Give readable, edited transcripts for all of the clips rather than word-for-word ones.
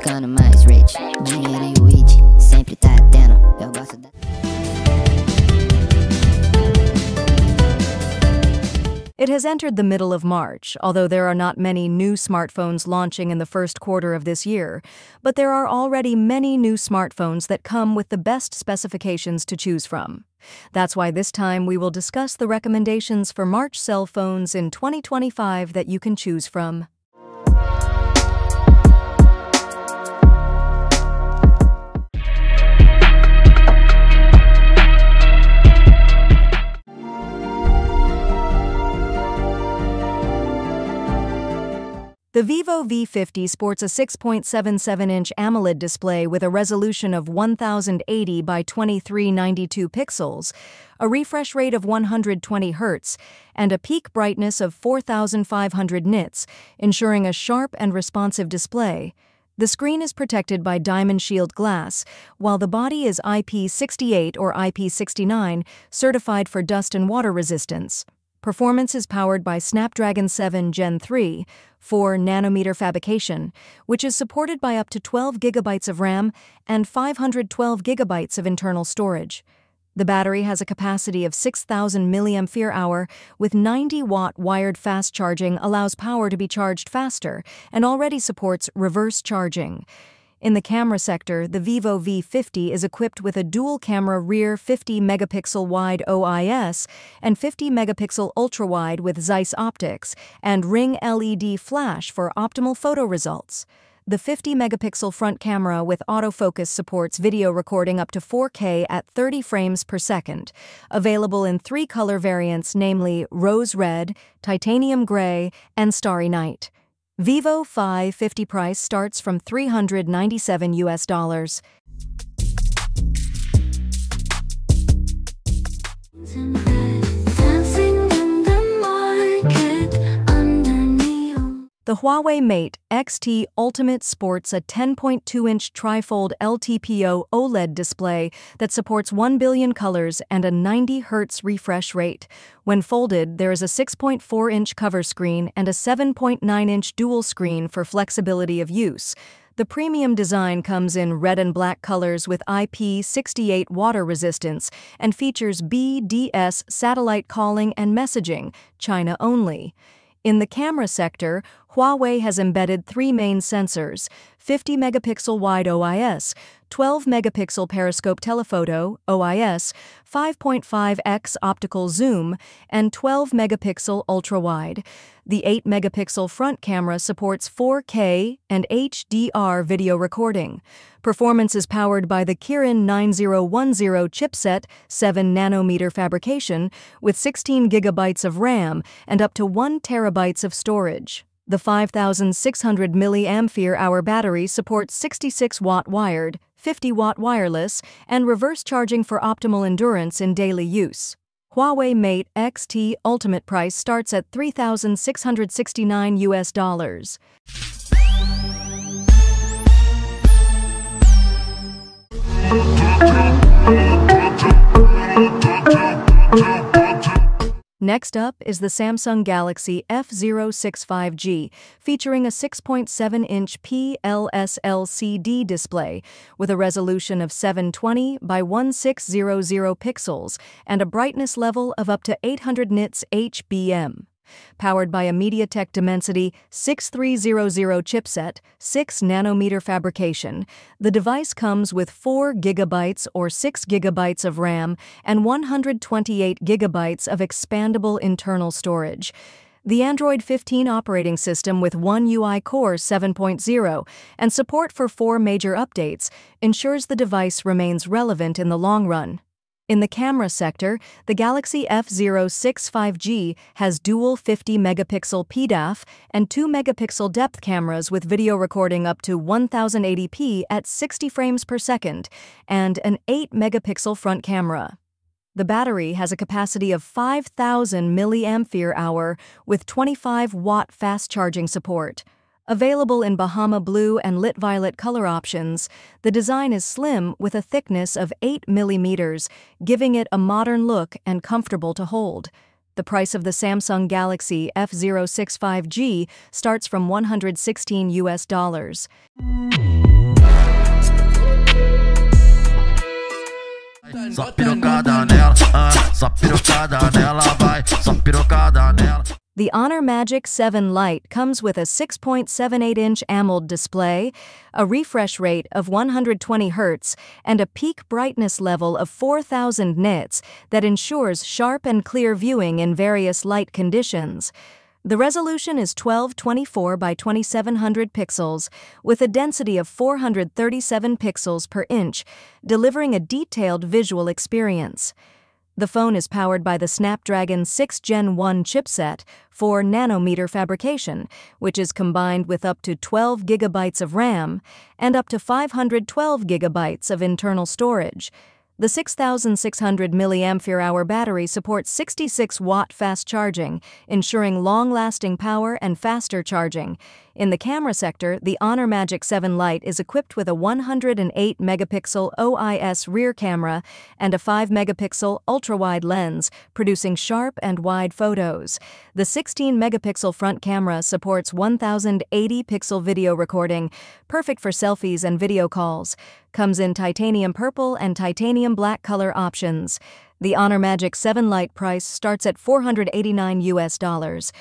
ficando mais rich. Dinheiro e weed sempre tá tendo. Eu gosto da... It has entered the middle of March, although there are not many new smartphones launching in the first quarter of this year, but there are already many new smartphones that come with the best specifications to choose from. That's why this time we will discuss the recommendations for March cell phones in 2025 that you can choose from. The Vivo V50 sports a 6.77-inch AMOLED display with a resolution of 1080 by 2392 pixels, a refresh rate of 120 Hz, and a peak brightness of 4500 nits, ensuring a sharp and responsive display. The screen is protected by Diamond Shield glass, while the body is IP68 or IP69, certified for dust and water resistance. Performance is powered by Snapdragon 7 Gen 3, 4nm fabrication, which is supported by up to 12 GB of RAM and 512 GB of internal storage. The battery has a capacity of 6,000 mAh with 90-watt wired fast charging allows power to be charged faster and already supports reverse charging. In the camera sector, the Vivo V50 is equipped with a dual-camera rear 50-megapixel wide OIS and 50-megapixel ultra-wide with Zeiss optics and ring LED flash for optimal photo results. The 50-megapixel front camera with autofocus supports video recording up to 4K at 30 frames per second, available in 3 color variants, namely rose red, titanium gray, and starry night. Vivo V50 price starts from $397. The Huawei Mate X-T Ultimate sports a 10.2-inch trifold LTPO OLED display that supports 1 billion colors and a 90 Hz refresh rate. When folded, there is a 6.4-inch cover screen and a 7.9-inch dual screen for flexibility of use. The premium design comes in red and black colors with IP68 water resistance and features BDS satellite calling and messaging, China only. In the camera sector, Huawei has embedded 3 main sensors: 50-megapixel wide OIS, 12-megapixel periscope telephoto OIS, 5.5x optical zoom, and 12-megapixel ultra-wide. The 8-megapixel front camera supports 4K and HDR video recording. Performance is powered by the Kirin 9010 chipset, 7nm fabrication, with 16 GB of RAM and up to 1 TB of storage. The 5600 mAh battery supports 66-watt wired, 50-watt wireless, and reverse charging for optimal endurance in daily use. Huawei Mate X-T Ultimate price starts at $3,669. Next up is the Samsung Galaxy F065G, featuring a 6.7-inch PLS-LCD display with a resolution of 720 by 1600 pixels and a brightness level of up to 800 nits HBM. Powered by a MediaTek Dimensity 6300 chipset, 6nm fabrication, the device comes with 4 GB or 6 GB of RAM and 128 GB of expandable internal storage. The Android 15 operating system with One UI Core 7.0 and support for 4 major updates ensures the device remains relevant in the long run. In the camera sector, the Galaxy F065G has dual 50-megapixel PDAF and 2-megapixel depth cameras with video recording up to 1080p at 60 frames per second and an 8-megapixel front camera. The battery has a capacity of 5,000 mAh with 25-watt fast charging support. Available in Bahama Blue and Lit Violet color options, the design is slim with a thickness of 8 mm, giving it a modern look and comfortable to hold. The price of the Samsung Galaxy F065G starts from $116. Só pirocada nela, só pirocada nela, vai, só pirocada nela. The Honor Magic 7 Lite comes with a 6.78-inch AMOLED display, a refresh rate of 120 Hz, and a peak brightness level of 4,000 nits that ensures sharp and clear viewing in various light conditions. The resolution is 1224 by 2700 pixels, with a density of 437 pixels per inch, delivering a detailed visual experience. The phone is powered by the Snapdragon 6 Gen 1 chipset for nanometer fabrication, which is combined with up to 12 GB of RAM and up to 512 GB of internal storage. The 6,600 mAh battery supports 66-watt fast charging, ensuring long-lasting power and faster charging. In the camera sector, the Honor Magic 7 Lite is equipped with a 108-megapixel OIS rear camera and a 5-megapixel ultra-wide lens, producing sharp and wide photos. The 16-megapixel front camera supports 1080-pixel video recording, perfect for selfies and video calls. Comes in titanium purple and titanium black color options. The Honor Magic 7 Lite price starts at $489.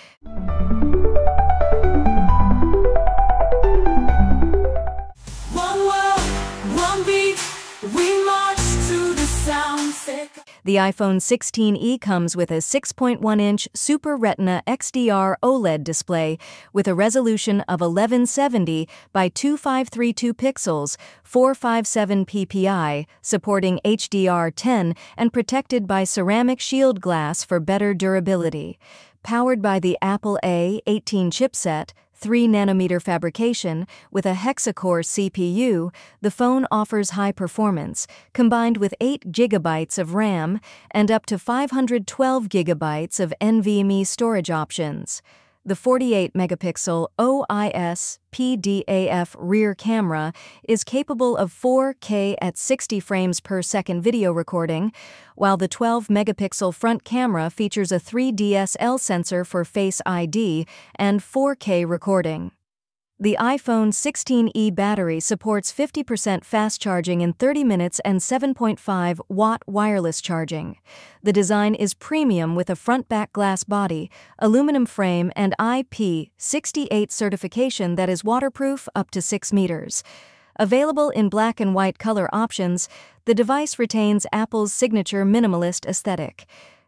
The iPhone 16e comes with a 6.1-inch Super Retina XDR OLED display with a resolution of 1170 by 2532 pixels, 457 ppi, supporting HDR10 and protected by ceramic shield glass for better durability. Powered by the Apple A18 chipset, 3nm fabrication, with a hexa-core CPU, the phone offers high performance, combined with 8 GB of RAM and up to 512 GB of NVMe storage options. The 48-megapixel OIS PDAF rear camera is capable of 4K at 60 frames per second video recording, while the 12-megapixel front camera features a 3DSL sensor for Face ID and 4K recording. The iPhone 16e battery supports 50% fast charging in 30 minutes and 7.5-watt wireless charging. The design is premium with a front-back glass body, aluminum frame, and IP68 certification that is waterproof up to 6 meters. Available in black and white color options, the device retains Apple's signature minimalist aesthetic.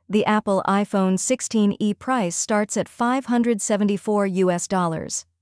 The Apple iPhone 16e price starts at $574.